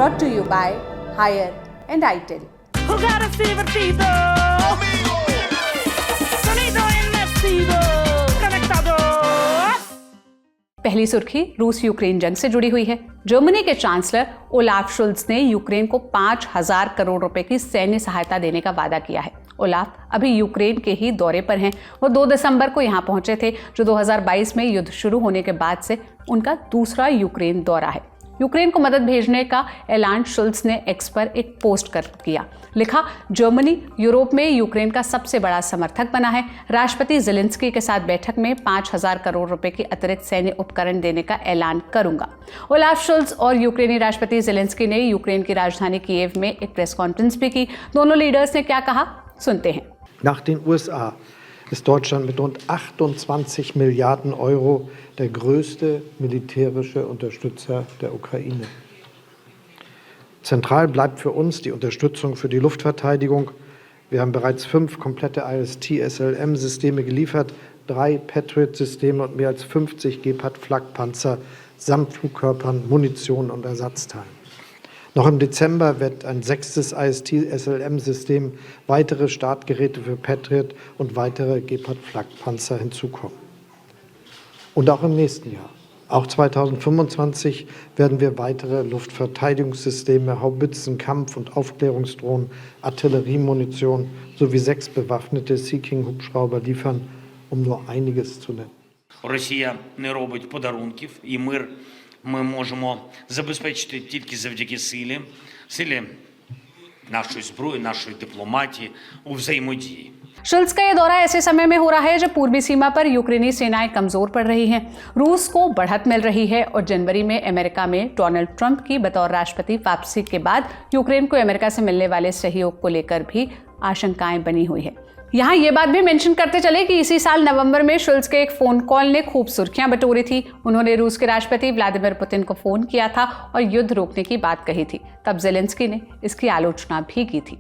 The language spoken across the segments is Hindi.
brought to you by Higher and ITEL. Who got a fever? Sonido Inmersivo. Conectado. पहली सुर्खी रूस यूक्रेन जंग से जुड़ी हुई है। जर्मनी के चांसलर ओलाफ शुल्ज ने यूक्रेन को 5,000 करोड़ रुपए की सैन्य सहायता देने का वादा किया है। ओलाफ अभी यूक्रेन के ही दौरे पर हैं। वो 2 दिसंबर को यहां पहुंचे थे, जो 2022 में युद्ध शुरू होने के बाद से उनका दूसरा यूक्रेन दौरा है। यूक्रेन को मदद भेजने का ऐलान शुल्ज ने एक्स पर एक पोस्ट कर किया। लिखा, जर्मनी यूरोप में यूक्रेन का सबसे बड़ा समर्थक बना है। राष्ट्रपति ज़ेलेंस्की के साथ बैठक में 5,000 करोड़ रुपए की अतिरिक्त सैन्य उपकरण देने का ऐलान करूंगा। ओलाफ शुल्ज और यूक्रेनी राष्ट्रपति ज़ेलेंस्की ने यूक्रेन की राजधानी कीव में एक प्रेस कॉन्फ्रेंस भी की। दोनों लीडर्स ने क्या कहा, सुनते हैं। Nach den USA ist Deutschland mit rund 28 Milliarden Euro der größte militärische Unterstützer der Ukraine. Zentral bleibt für uns die Unterstützung für die Luftverteidigung. Wir haben bereits 5 komplette IST-SLM-Systeme geliefert, 3 Patriot-Systeme und mehr als 50 Gepard-Flak-Panzer samt Flugkörpern, Munition und Ersatzteilen. Noch im Dezember wird ein 6. IST-SLM-System, weitere Startgeräte für Patriot und weitere Gepard-Flak-Panzer hinzukommen. Und auch im nächsten Jahr, auch 2025, werden wir weitere Luftverteidigungssysteme, Haubitzen, Kampf- und Aufklärungsdrohnen, Artilleriemunition sowie 6 bewaffnete Sea-King-Hubschrauber liefern, um nur einiges zu nennen. Росія не робить подарунків, і мир ми можемо забезпечити тільки завдяки силі нашої зброї, нашої дипломатії у взаємодії. Schulze का यह दौरा ऐसे समय में हो रहा है जब पूर्वी सीमा पर यूक्रेनी सेनाएं कमजोर पड़ रही हैं, रूस को बढ़त मिल रही है और जनवरी में अमेरिका में डोनाल्ड ट्रंप की बतौर राष्ट्रपति वापसी के बाद यूक्रेन को अमेरिका से मिलने वाले सहयोग को लेकर भी आशंकाएं बनी हुई है। यहाँ ये बात भी मेंशन करते चले कि इसी साल नवंबर में शुल्ज के एक फोन कॉल ने खूब सुर्खियां बटोरी थी। उन्होंने रूस के राष्ट्रपति व्लादिमीर पुतिन को फोन किया था और युद्ध रोकने की बात कही थी। तब ज़ेलेंस्की ने इसकी आलोचना भी की थी।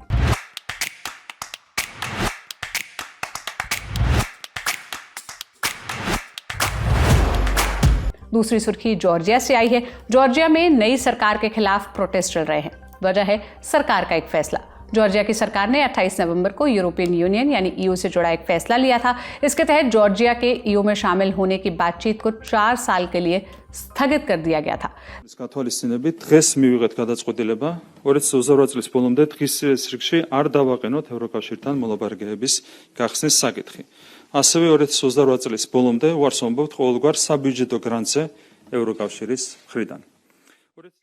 दूसरी सुर्खी जॉर्जिया से आई है। जॉर्जिया में नई सरकार के खिलाफ प्रोटेस्ट चल रहे हैं। वजह है सरकार का एक फैसला। जॉर्जिया की सरकार ने 28 नवंबर को यूरोपियन यूनियन यानी ईयू से जुड़ा एक फैसला लिया था। इसके तहत जॉर्जिया के ईयू में शामिल होने की बातचीत को 4 साल के लिए स्थगित कर दिया गया था। გათვალისწინებით დღეს მივიღეთ გადაწყვეტილება 2028 წლის ბოლომდე დღის რიგში არ დავაყენოთ ევროკავშირთან მოლაპარაკებების გახსნის საკითხი. ასევე 2028 წლის ბოლომდე უარს ვამბობთ ყოველგვარ საბიუჯეტო გრანტზე ევროკავშირის მხრიდან.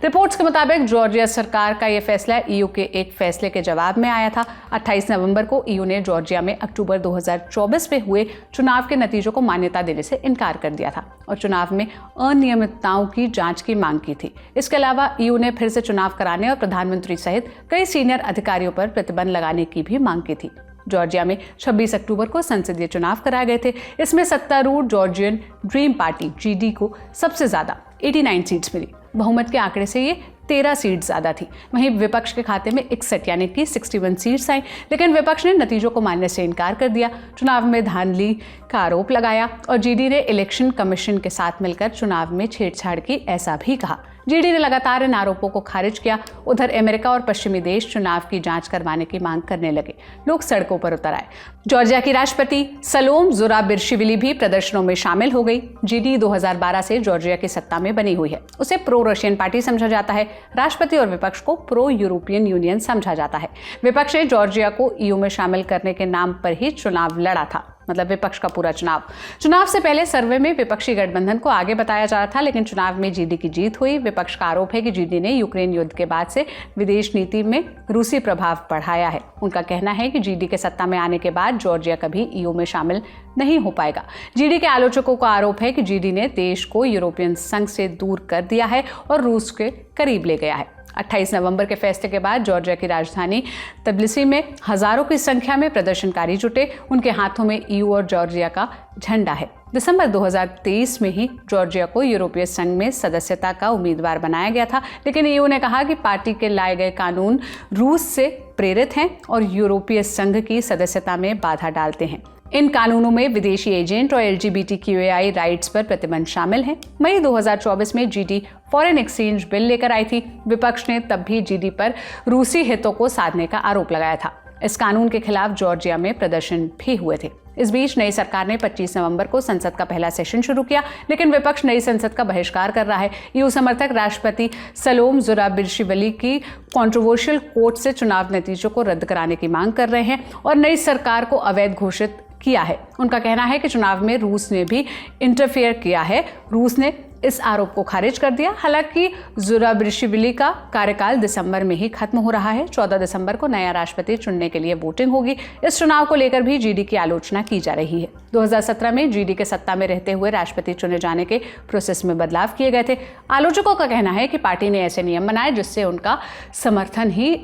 रिपोर्ट्स के मुताबिक जॉर्जिया सरकार का यह फैसला ईयू के एक फैसले के जवाब में आया था। 28 नवंबर को ईयू ने जॉर्जिया में अक्टूबर 2024 में हुए चुनाव के नतीजों को मान्यता देने से इनकार कर दिया था और चुनाव में अनियमितताओं की जांच की मांग की थी। इसके अलावा ईयू ने फिर से चुनाव कराने और प्रधानमंत्री सहित कई सीनियर अधिकारियों पर प्रतिबंध लगाने की भी मांग की थी। जॉर्जिया में 26 अक्टूबर को संसदीय चुनाव कराए गए थे। इसमें सत्तारूढ़ जॉर्जियन ड्रीम पार्टी जीडी को सबसे ज्यादा 89 सीट्स मिली। बहुमत के आंकड़े से ये 13 सीट ज्यादा थी। वहीं विपक्ष के खाते में 61 यानी कि 61 सीट्स आई, लेकिन विपक्ष ने नतीजों को मानने से इनकार कर दिया। चुनाव में धांधली का आरोप लगाया और जीडी ने इलेक्शन कमीशन के साथ मिलकर चुनाव में छेड़छाड़ की, ऐसा भी कहा। जीडी ने लगातार इन आरोपों को खारिज किया। उधर अमेरिका और पश्चिमी देश चुनाव की जांच करवाने की मांग करने लगे। लोग सड़कों पर उतर आए। जॉर्जिया की राष्ट्रपति सलोम ज़ुराबिश्विली भी प्रदर्शनों में शामिल हो गई। जीडी 2012 से जॉर्जिया की सत्ता में बनी हुई है। उसे प्रो रशियन पार्टी समझा जाता है। राष्ट्रपति और विपक्ष को प्रो यूरोपियन यूनियन समझा जाता है। विपक्ष ने जॉर्जिया को ईयू में शामिल करने के नाम पर ही चुनाव लड़ा था, मतलब विपक्ष का पूरा चुनाव से पहले सर्वे में विपक्षी गठबंधन को आगे बताया जा रहा था, लेकिन चुनाव में जीडी की जीत हुई। विपक्ष का आरोप है कि जीडी ने यूक्रेन युद्ध के बाद से विदेश नीति में रूसी प्रभाव बढ़ाया है। उनका कहना है कि जीडी के सत्ता में आने के बाद जॉर्जिया कभी ईयू में शामिल नहीं हो पाएगा। जीडी के आलोचकों का आरोप है कि जीडी ने देश को यूरोपियन संघ से दूर कर दिया है और रूस के करीब ले गया है। 28 नवंबर के फैसले के बाद जॉर्जिया की राजधानी तबिलिसी में हजारों की संख्या में प्रदर्शनकारी जुटे। उनके हाथों में ईयू और जॉर्जिया का झंडा है। दिसंबर 2023 में ही जॉर्जिया को यूरोपीय संघ में सदस्यता का उम्मीदवार बनाया गया था, लेकिन ईयू ने कहा कि पार्टी के लाए गए कानून रूस से प्रेरित हैं और यूरोपीय संघ की सदस्यता में बाधा डालते हैं। इन कानूनों में विदेशी एजेंट और LGBTQI राइट्स पर प्रतिबंध शामिल हैं। मई 2024 में GD फॉरेन एक्सचेंज बिल लेकर आई थी। विपक्ष ने तब भी GD पर रूसी हितों को साधने का आरोप लगाया था। इस कानून के खिलाफ जॉर्जिया में प्रदर्शन भी हुए थे। इस बीच नई सरकार ने 25 नवंबर को संसद का पहला सेशन शुरू किया, लेकिन विपक्ष नई संसद का बहिष्कार कर रहा है। EU समर्थक राष्ट्रपति सलोम जुराबिशविली की कंट्रोवर्शियल कोर्ट से चुनाव नतीजों को रद्द कराने की मांग कर रहे हैं और नई सरकार को अवैध घोषित किया है। उनका कहना है कि चुनाव में रूस ने भी इंटरफेयर किया है। रूस ने इस आरोप को खारिज कर दिया। हालांकि जुराबिशविली का कार्यकाल दिसंबर में ही खत्म हो रहा है। 14 दिसंबर को नया राष्ट्रपति चुनने के लिए वोटिंग होगी। इस चुनाव को लेकर भी GD की आलोचना की जा रही है। 2017 में GD के सत्ता में रहते हुए राष्ट्रपति चुने जाने के प्रोसेस में बदलाव किए गए थे। आलोचकों का कहना है कि पार्टी ने ऐसे नियम बनाए जिससे उनका समर्थन ही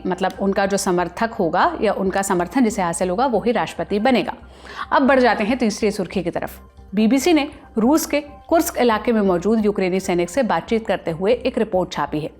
उनका जो समर्थक होगा या उनका समर्थन जिसे हासिल होगा वो ही राष्ट्रपति बनेगा। अब बढ़ जाते हैं तीसरी सुर्खी की तरफ। BBC ने रूस के कुर्स्क इलाके में मौजूद यूक्रेनी सैनिक से बातचीत करते हुए एक रिपोर्ट छापी है।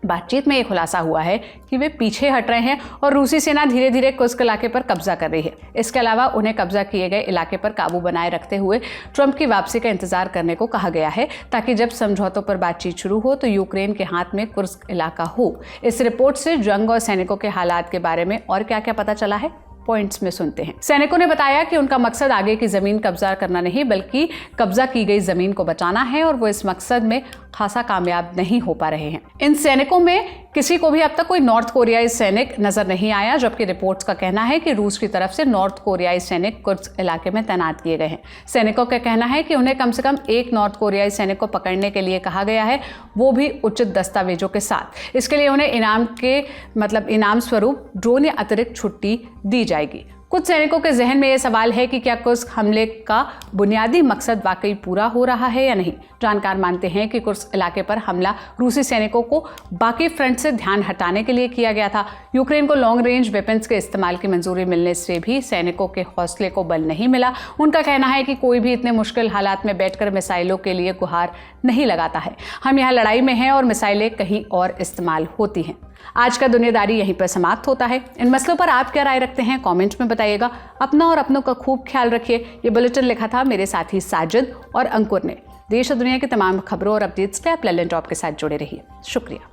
बातचीत में यह खुलासा हुआ है कि वे पीछे हट रहे हैं और रूसी सेना धीरे धीरे कुर्स्क इलाके पर कब्जा कर रही है। इसके अलावा उन्हें कब्जा किए गए इलाके पर काबू बनाए रखते हुए ट्रंप की वापसी का इंतजार करने को कहा गया है, ताकि जब समझौतों पर बातचीत शुरू हो तो यूक्रेन के हाथ में कुर्स्क इलाका हो। इस रिपोर्ट से जंग और सैनिकों के हालात के बारे में और क्या क्या पता चला है, पॉइंट्स में सुनते हैं। सैनिकों ने बताया कि उनका मकसद आगे की जमीन कब्जा करना नहीं, बल्कि कब्जा की गई जमीन को बचाना है और वो इस मकसद में खासा कामयाब नहीं हो पा रहे हैं। इन सैनिकों में किसी को भी अब तक कोई नॉर्थ कोरियाई सैनिक नजर नहीं आया, जबकि रिपोर्ट्स का कहना है कि रूस की तरफ से नॉर्थ कोरियाई सैनिक कुर्स्क इलाके में तैनात किए गए हैं। सैनिकों का कहना है कि उन्हें कम से कम एक नॉर्थ कोरियाई सैनिक को पकड़ने के लिए कहा गया है, वो भी उचित दस्तावेजों के साथ। इसके लिए उन्हें इनाम स्वरूप ड्रोन या अतिरिक्त छुट्टी दी जाएगी। कुछ सैनिकों के जहन में यह सवाल है कि क्या कुर्स्क हमले का बुनियादी मकसद वाकई पूरा हो रहा है या नहीं। जानकार मानते हैं कि कुर्स्क इलाके पर हमला रूसी सैनिकों को बाकी फ्रंट से ध्यान हटाने के लिए किया गया था। यूक्रेन को लॉन्ग रेंज वेपन्स के इस्तेमाल की मंजूरी मिलने से भी सैनिकों के हौसले को बल नहीं मिला। उनका कहना है कि कोई भी इतने मुश्किल हालात में बैठकर मिसाइलों के लिए गुहार नहीं लगाता है। हम यहाँ लड़ाई में हैं और मिसाइलें कहीं और इस्तेमाल होती हैं। आज का दुनियादारी यहीं पर समाप्त होता है। इन मसलों पर आप क्या राय रखते हैं, कमेंट में बताइएगा। अपना और अपनों का खूब ख्याल रखिए। ये बुलेटिन लिखा था मेरे साथी साजिद और अंकुर ने। देश और दुनिया की तमाम खबरों और अपडेट्स के आप ललन टॉप के साथ जुड़े रहिए। शुक्रिया।